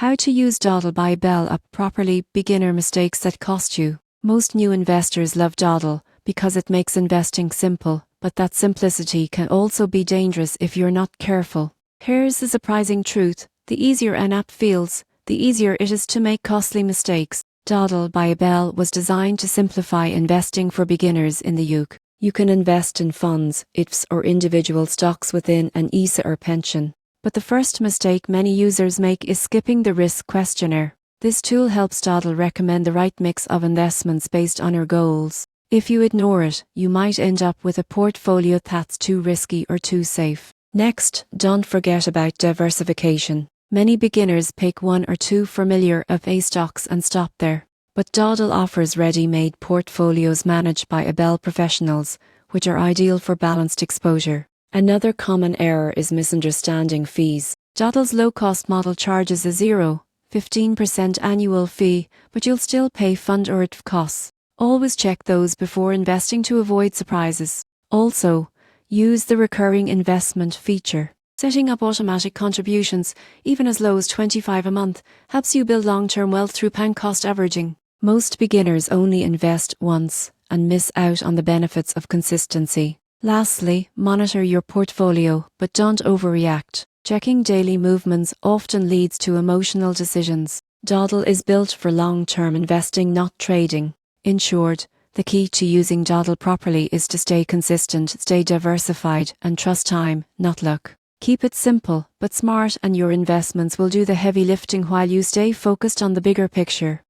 How to use Dodl by Bell Up properly. Beginner mistakes that cost you. Most new investors love Dodl because it makes investing simple, but that simplicity can also be dangerous if you're not careful. Here's the surprising truth: the easier an app feels, the easier it is to make costly mistakes. Dodl by Bell was designed to simplify investing for beginners in the UK. You can invest in funds, ETFs or individual stocks within an ISA or pension. But the first mistake many users make is skipping the risk questionnaire. This tool helps Dodl recommend the right mix of investments based on your goals. If you ignore it, you might end up with a portfolio that's too risky or too safe. Next, don't forget about diversification. Many beginners pick one or two familiar FA stocks and stop there. But Dodl offers ready-made portfolios managed by Bell professionals, which are ideal for balanced exposure. Another common error is misunderstanding fees. Dodl's low-cost model charges a 0.15% annual fee, but you'll still pay fund or ITF costs. Always check those before investing to avoid surprises. Also, use the recurring investment feature. Setting up automatic contributions, even as low as £25 a month, helps you build long-term wealth through pound cost averaging. Most beginners only invest once and miss out on the benefits of consistency. Lastly, monitor your portfolio, but don't overreact. Checking daily movements often leads to emotional decisions. Dodl is built for long-term investing, not trading. In short, the key to using Dodl properly is to stay consistent, stay diversified, and trust time, not luck. Keep it simple but smart, and your investments will do the heavy lifting while you stay focused on the bigger picture.